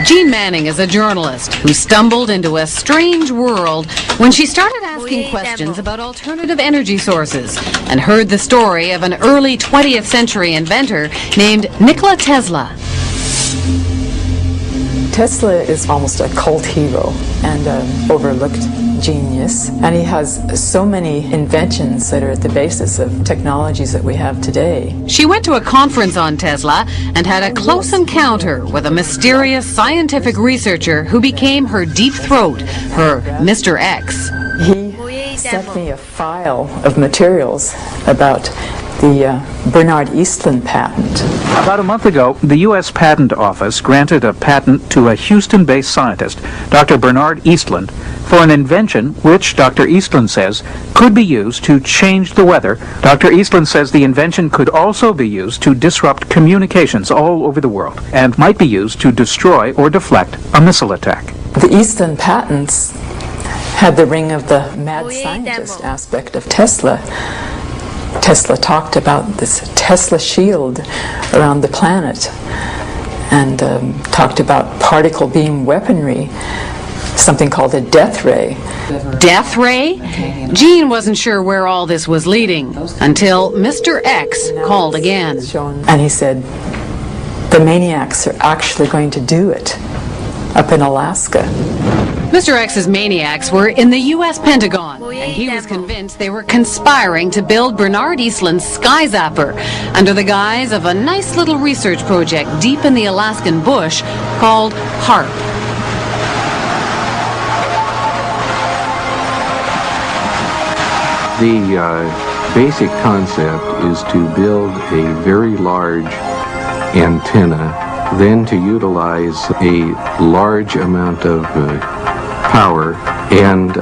Jean Manning is a journalist who stumbled into a strange world when she started asking questions about alternative energy sources and heard the story of an early 20th century inventor named Nikola Tesla. Tesla is almost a cult hero and an overlooked genius, and he has so many inventions that are at the basis of technologies that we have today. She went to a conference on Tesla and had a close encounter with a mysterious scientific researcher who became her deep throat, her Mr. X. He sent me a file of materials about the Bernard Eastlund patent. About a month ago, the U.S. Patent Office granted a patent to a Houston-based scientist, Dr. Bernard Eastlund, for an invention which Dr. Eastlund says could be used to change the weather. Dr. Eastlund says the invention could also be used to disrupt communications all over the world and might be used to destroy or deflect a missile attack. The Eastlund patents had the ring of the mad scientist aspect of Tesla. Tesla talked about this Tesla shield around the planet and talked about particle beam weaponry, something called a death ray. Death ray? Jean wasn't sure where all this was leading until Mr. X called again. And he said, the maniacs are actually going to do it up in Alaska. Mr. X's maniacs were in the U.S. Pentagon, and he was convinced they were conspiring to build Bernard Eastlund's Sky Zapper under the guise of a nice little research project deep in the Alaskan bush called HAARP. The basic concept is to build a very large antenna, then to utilize a large amount of power and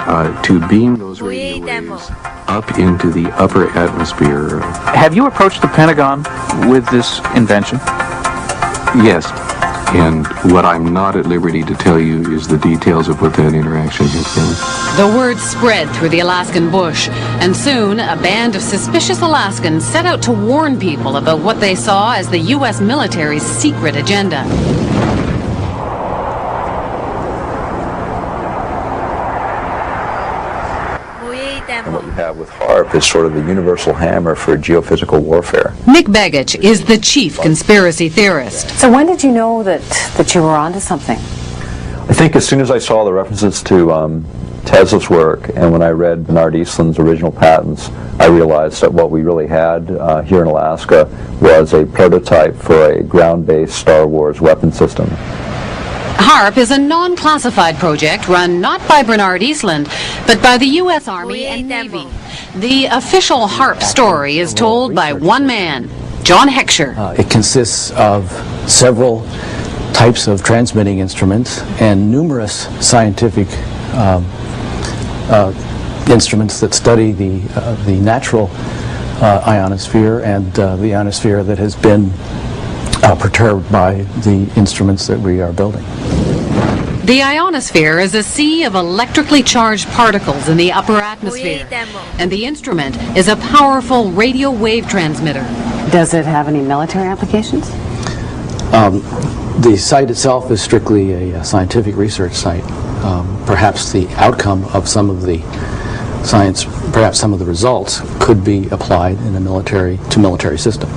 to beam those radio waves up into the upper atmosphere. Have you approached the Pentagon with this invention? Yes, and what I'm not at liberty to tell you is the details of what that interaction has been. The word spread through the Alaskan bush, and soon a band of suspicious Alaskans set out to warn people about what they saw as the U.S. military's secret agenda. And what you have with HAARP is sort of the universal hammer for geophysical warfare. Mick Begich is the chief conspiracy theorist. So when did you know that you were onto something? I think as soon as I saw the references to Tesla's work, and when I read Bernard Eastlund's original patents, I realized that what we really had here in Alaska was a prototype for a ground-based Star Wars weapon system. HAARP is a non-classified project run not by Bernard Eastlund, but by the U.S. Army and Navy. The official HAARP story is told by one man, John Heckscher. It consists of several types of transmitting instruments and numerous scientific instruments that study the natural ionosphere and the ionosphere that has been perturbed by the instruments that we are building. The ionosphere is a sea of electrically charged particles in the upper atmosphere, and the instrument is a powerful radio wave transmitter. Does it have any military applications? The site itself is strictly a scientific research site. Perhaps the outcome of some of the science, perhaps some of the results, could be applied in to military systems.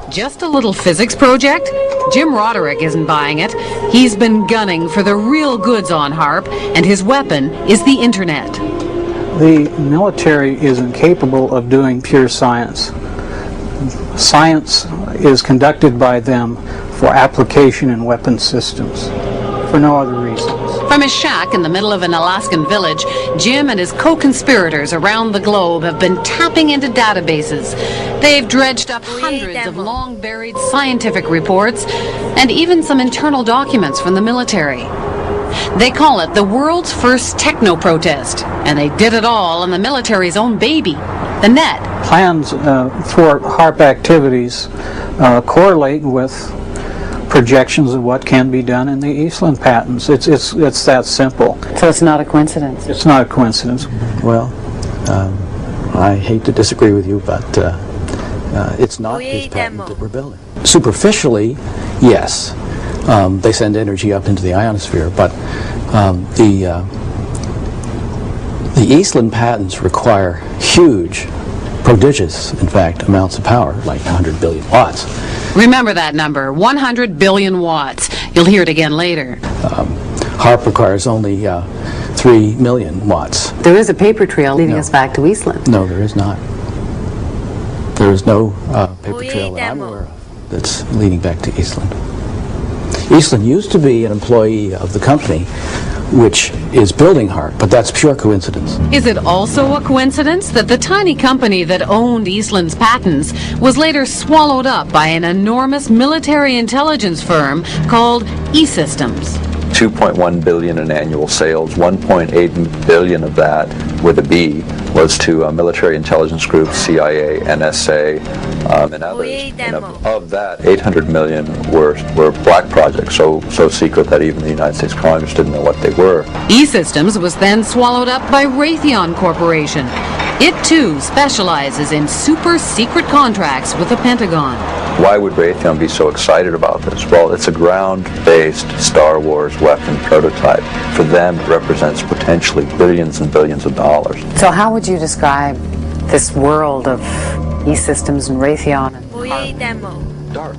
Just a little physics project? Jim Roderick isn't buying it. He's been gunning for the real goods on HAARP, and his weapon is the internet. The military is incapable of doing pure science. Science is conducted by them for application in weapon systems, for no other reasons. From his shack in the middle of an Alaskan village, Jim and his co-conspirators around the globe have been tapping into databases. They've dredged up hundreds of long-buried scientific reports and even some internal documents from the military. They call it the world's first techno-protest, and they did it all on the military's own baby, the net. Plans for HAARP activities correlate with projections of what can be done in the Eastland patents. It's that simple. So it's not a coincidence. It's not a coincidence. Well, I hate to disagree with you, but it's not his patent that we're building. Superficially, yes. They send energy up into the ionosphere, but the Eastland patents require huge, prodigious, in fact, amounts of power, like 100 billion watts. Remember that number, 100 billion watts. You'll hear it again later. HAARP requires only 3 million watts. There is a paper trail leading us back to Eastland. No, there is not. There is no paper trail that I'm aware of that's leading back to Eastland. Eastland used to be an employee of the company which is building HAARP, but that's pure coincidence. Is it also a coincidence that the tiny company that owned Eastland's patents was later swallowed up by an enormous military intelligence firm called E-Systems? 2.1 billion in annual sales, 1.8 billion of that, with a B, was to military intelligence groups, CIA, NSA, and others. And of that, 800 million were black projects, so secret that even the United States Congress didn't know what they were. E-Systems was then swallowed up by Raytheon Corporation. It too specializes in super secret contracts with the Pentagon. Why would Raytheon be so excited about this? Well, it's a ground-based Star Wars weapon prototype. For them, it represents potentially billions and billions of dollars. So how would you describe this world of E-Systems and Raytheon? Dark.